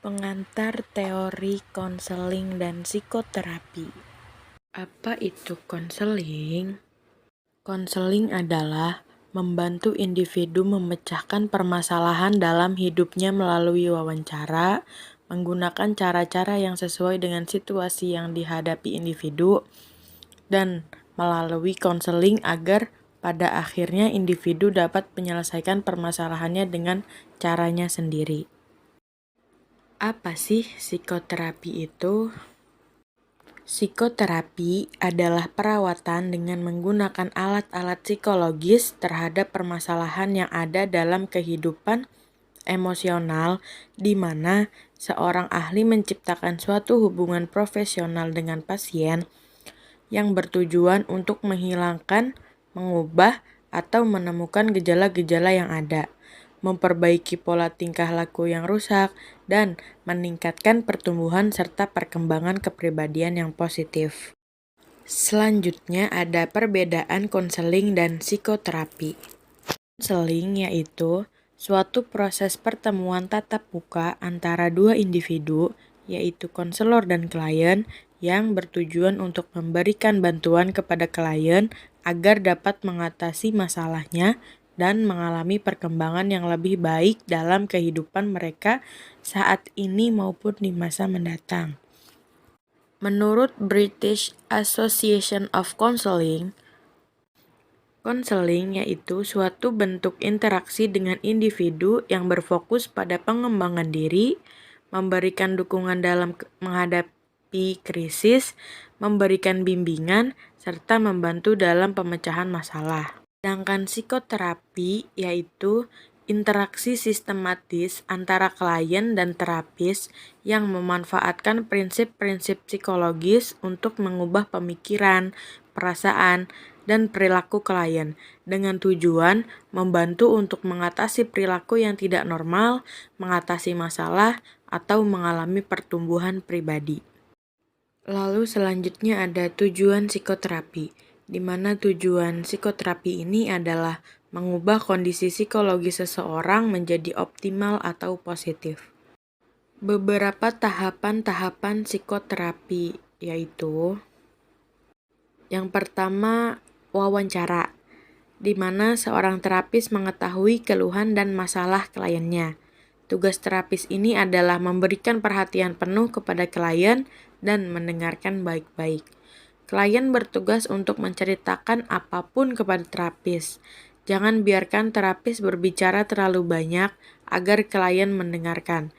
Pengantar teori konseling dan psikoterapi. Apa itu konseling? Konseling adalah membantu individu memecahkan permasalahan dalam hidupnya melalui wawancara, menggunakan cara-cara yang sesuai dengan situasi yang dihadapi individu, dan melalui konseling agar pada akhirnya individu dapat menyelesaikan permasalahannya dengan caranya sendiri. Apa sih psikoterapi itu? Psikoterapi adalah perawatan dengan menggunakan alat-alat psikologis terhadap permasalahan yang ada dalam kehidupan emosional, di mana seorang ahli menciptakan suatu hubungan profesional dengan pasien yang bertujuan untuk menghilangkan, mengubah, atau menemukan gejala-gejala yang ada, memperbaiki pola tingkah laku yang rusak, dan meningkatkan pertumbuhan serta perkembangan kepribadian yang positif. Selanjutnya ada perbedaan konseling dan psikoterapi. Konseling yaitu suatu proses pertemuan tatap muka antara dua individu, yaitu konselor dan klien, yang bertujuan untuk memberikan bantuan kepada klien agar dapat mengatasi masalahnya dan mengalami perkembangan yang lebih baik dalam kehidupan mereka saat ini maupun di masa mendatang. Menurut British Association of Counselling, konseling yaitu suatu bentuk interaksi dengan individu yang berfokus pada pengembangan diri, memberikan dukungan dalam menghadapi krisis, memberikan bimbingan, serta membantu dalam pemecahan masalah. Sedangkan psikoterapi yaitu interaksi sistematis antara klien dan terapis yang memanfaatkan prinsip-prinsip psikologis untuk mengubah pemikiran, perasaan, dan perilaku klien dengan tujuan membantu untuk mengatasi perilaku yang tidak normal, mengatasi masalah, atau mengalami pertumbuhan pribadi. Lalu selanjutnya ada tujuan psikoterapi, di mana tujuan psikoterapi ini adalah mengubah kondisi psikologi seseorang menjadi optimal atau positif. Beberapa tahapan-tahapan psikoterapi yaitu: yang pertama, wawancara, di mana seorang terapis mengetahui keluhan dan masalah kliennya. Tugas terapis ini adalah memberikan perhatian penuh kepada klien dan mendengarkan baik-baik. Klien bertugas untuk menceritakan apapun kepada terapis. Jangan biarkan terapis berbicara terlalu banyak agar klien mendengarkan.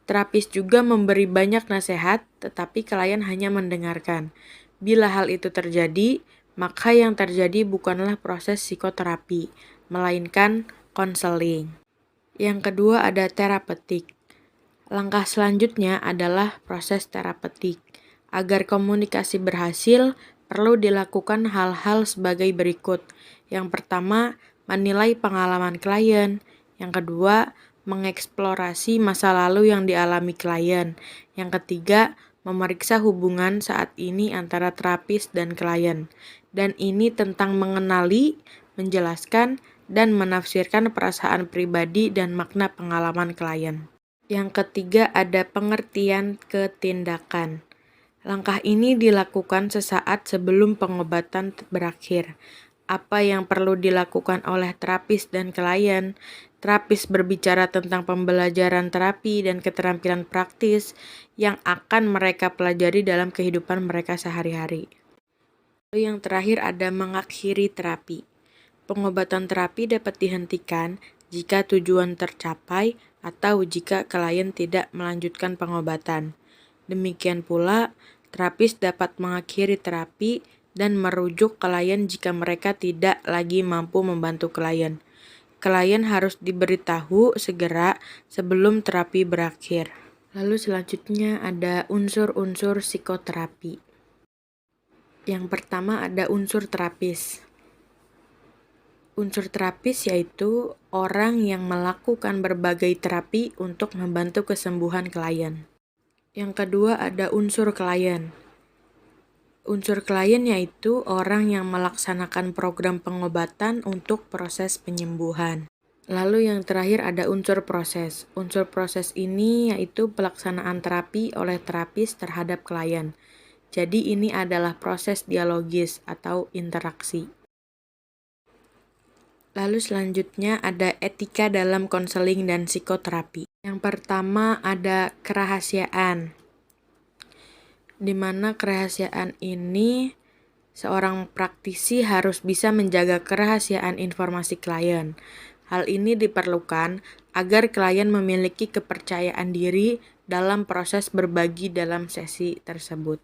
Terapis juga memberi banyak nasihat, tetapi klien hanya mendengarkan. Bila hal itu terjadi, maka yang terjadi bukanlah proses psikoterapi, melainkan konseling. Yang kedua ada terapeutik. Langkah selanjutnya adalah proses terapeutik. Agar komunikasi berhasil, perlu dilakukan hal-hal sebagai berikut. Yang pertama, menilai pengalaman klien. Yang kedua, mengeksplorasi masa lalu yang dialami klien. Yang ketiga, memeriksa hubungan saat ini antara terapis dan klien. Dan ini tentang mengenali, menjelaskan, dan menafsirkan perasaan pribadi dan makna pengalaman klien. Yang ketiga ada pengertian ke tindakan. Langkah ini dilakukan sesaat sebelum pengobatan berakhir. Apa yang perlu dilakukan oleh terapis dan klien? Terapis berbicara tentang pembelajaran terapi dan keterampilan praktis yang akan mereka pelajari dalam kehidupan mereka sehari-hari. Lalu yang terakhir ada mengakhiri terapi. Pengobatan terapi dapat dihentikan jika tujuan tercapai atau jika klien tidak melanjutkan pengobatan. Demikian pula, terapis dapat mengakhiri terapi dan merujuk klien jika mereka tidak lagi mampu membantu klien. Klien harus diberitahu segera sebelum terapi berakhir. Lalu selanjutnya ada unsur-unsur psikoterapi. Yang pertama ada unsur terapis. Unsur terapis yaitu orang yang melakukan berbagai terapi untuk membantu kesembuhan klien. Yang kedua ada unsur klien. Unsur klien yaitu orang yang melaksanakan program pengobatan untuk proses penyembuhan. Lalu yang terakhir ada unsur proses. Unsur proses ini yaitu pelaksanaan terapi oleh terapis terhadap klien. Jadi ini adalah proses dialogis atau interaksi. Lalu selanjutnya ada etika dalam konseling dan psikoterapi. Yang pertama ada kerahasiaan, di mana kerahasiaan ini seorang praktisi harus bisa menjaga kerahasiaan informasi klien. Hal ini diperlukan agar klien memiliki kepercayaan diri dalam proses berbagi dalam sesi tersebut.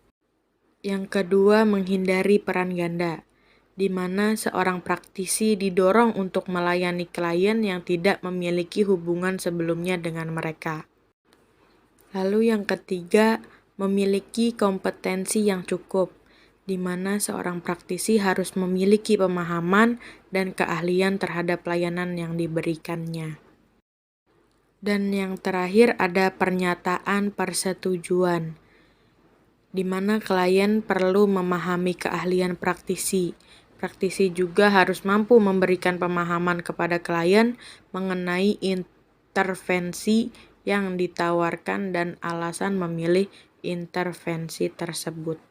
Yang kedua, menghindari peran ganda, di mana seorang praktisi didorong untuk melayani klien yang tidak memiliki hubungan sebelumnya dengan mereka. Lalu yang ketiga, memiliki kompetensi yang cukup, di mana seorang praktisi harus memiliki pemahaman dan keahlian terhadap layanan yang diberikannya. Dan yang terakhir ada pernyataan persetujuan, di mana klien perlu memahami keahlian praktisi. Praktisi juga harus mampu memberikan pemahaman kepada klien mengenai intervensi yang ditawarkan dan alasan memilih intervensi tersebut.